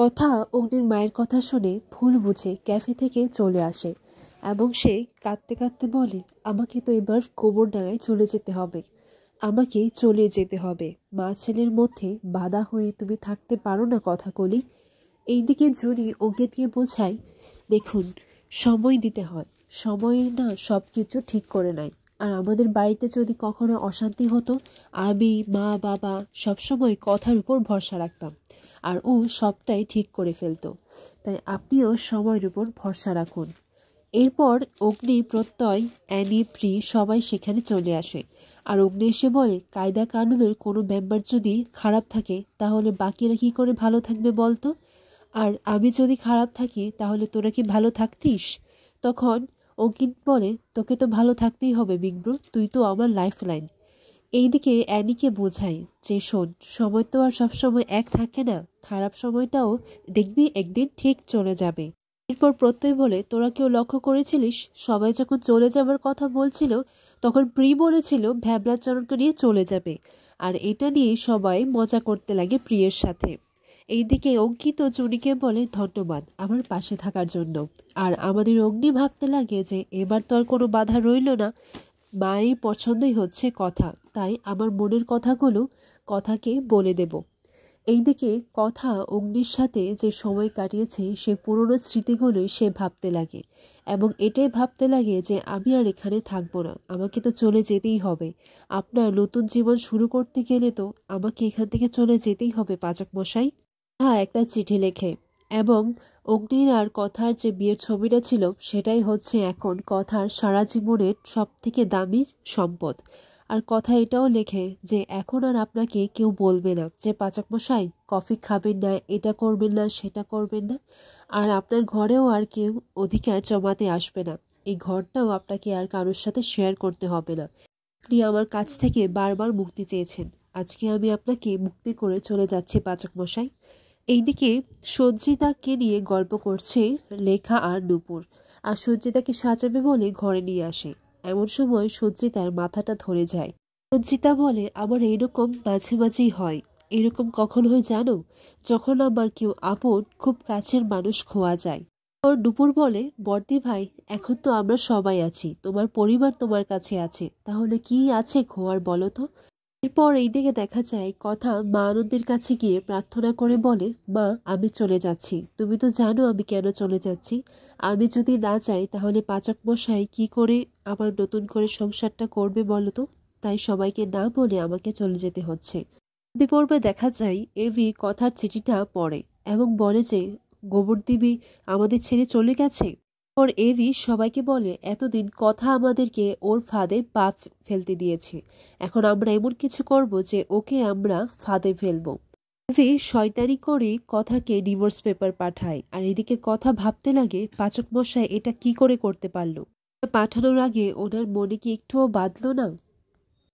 কথা অগ্নির মায়ের কথা শুনে ভুল বুঝে ক্যাফে থেকে চলে আসে এবং সে কাঁদতে কাঁদতে বলে, আমাকে তো এবার গোবরডাঙ্গায় চলে যেতে হবে, আমাকে চলে যেতে হবে। মা ছেলের মধ্যে বাধা হয়ে তুমি থাকতে পারো না কথা কলি। এইদিকে জুনি অঙ্কিতকে বোঝায়, দেখুন সময় দিতে হয়, সময়ে না সব কিছু ঠিক করে নেয়। আর আমাদের বাড়িতে যদি কখনো অশান্তি হতো, আমি মা বাবা সবসময় কথার উপর ভরসা রাখতাম আর ও সবটাই ঠিক করে ফেলতো। তাই আপনিও সময়ের উপর ভরসা রাখুন। এরপর অগ্নি, প্রত্যয়, অ্যানি, প্রি সবাই সেখানে চলে আসে। আর অগ্নি এসে বলে, কায়দা কানুনের কোনো মেম্বার যদি খারাপ থাকে তাহলে বাকিরা কি করে ভালো থাকবে বলতো? আর আমি যদি খারাপ থাকি তাহলে তোরা কি ভালো থাকতিস? তখন অঙ্কিত বলে, তোকে তো ভালো থাকতেই হবে বিগ্রু, তুই তো আমার লাইফ লাইন। এইদিকে অ্যানিকে বোঝাই যে, শোন, সময় তো আর সবসময় এক থাকে না, খারাপ সময়টাও দেখবি একদিন ঠিক চলে যাবে। এরপর প্রত্যয় বলে, তোরা কেউ লক্ষ্য করেছিলিস সবাই যখন চলে যাবার কথা বলছিল তখন প্রি বলেছিল ভ্যাবলাচরণকে নিয়ে চলে যাবে, আর এটা নিয়ে সবাই মজা করতে লাগে প্রিয়ের সাথে। এইদিকে অঙ্কিত জুনিকে বলে, ধন্যবাদ আমার পাশে থাকার জন্য। আর আমাদের অগ্নি ভাবতে লাগে যে এবার তো আর কোনো বাধা রইল না, মায়ের পছন্দই হচ্ছে কথা, তাই আমার মনের কথাকে বলে দেব। এইদিকে কথা অগ্নির সাথে যে সময় কাটিয়েছে সে পুরনো স্মৃতিগুলোই সে ভাবতে লাগে এবং এটাই ভাবতে লাগে যে আমি আর এখানে থাকবো না, আমাকে তো চলে যেতেই হবে। আপনার নতুন জীবন শুরু করতে গেলে তো আমাকে এখান থেকে চলে যেতেই হবে পাচক মশাই। হ্যাঁ, একটা চিঠি লেখে এবং অগ্নির আর কথার যে বিয়ের ছবিটা ছিল সেটাই হচ্ছে এখন কথার সারা জীবনের সব থেকে দামি সম্পদ। আর কথা এটাও লেখে যে এখন আর আপনাকে কেউ বলবে না যে পাচক মশাই কফি খাবেন না, এটা করবেন না, সেটা করবেন না। আর আপনার ঘরেও আর কেউ অধিকার জমাতে আসবে না, এই ঘরটাও আপনাকে আর কারোর সাথে শেয়ার করতে হবে না। আপনি আমার কাছ থেকে বারবার মুক্তি চেয়েছেন, আজকে আমি আপনাকে মুক্তি করে চলে যাচ্ছি পাচক মশাই। এইদিকে সজ্জিতাকে নিয়ে গল্প করছে লেখা আর নূপুর। আর সজ্জিতাকে সাজাবে বলে ঘরে নিয়ে আসে। এমন সময় সজ্জিতার মাথাটা ধরে যায়। সজ্জিতা বলে, আমার এইরকম মাঝে মাঝেই হয়। এরকম কখন হয় জানো? যখন আমার কেউ আপন, খুব কাছের মানুষ খোয়া যায়। ওর নূপুর বলে, বর্দি ভাই, এখন তো আমরা সবাই আছি, তোমার পরিবার তোমার কাছে আছে, তাহলে কি আছে খোয়ার বলো তো? এরপর এইদিকে দেখা যায় কথা মা আনন্দের কাছে গিয়ে প্রার্থনা করে বলে, মা আমি চলে যাচ্ছি, তুমি তো জানো আমি কেন চলে যাচ্ছি। আমি যদি না যাই তাহলে পাচক মশাই কি করে আমার নতুন করে সংসারটা করবে বলো তো? তাই সবাইকে না বলে আমাকে চলে যেতে হচ্ছে। পর্বে দেখা যায় এভি কথার চিঠিটা পড়ে এবং বলে যে গোবরদেবী আমাদের ছেড়ে চলে গেছে। ওর এভি সবাইকে বলে, এতদিন কথা আমাদেরকে ওর ফাঁদে পা ফেলতে দিয়েছে, এখন আমরা এমন কিছু করব যে ওকে আমরা ফাঁদে ফেলবো। এভি শয়তানি করে কথাকে ডিভোর্স পেপার পাঠায়। আর এদিকে কথা ভাবতে লাগে, পাচক মশাই এটা কি করে করতে পারলো? পাঠানোর আগে ওনার মনে কি একটুও বাঁধলো না?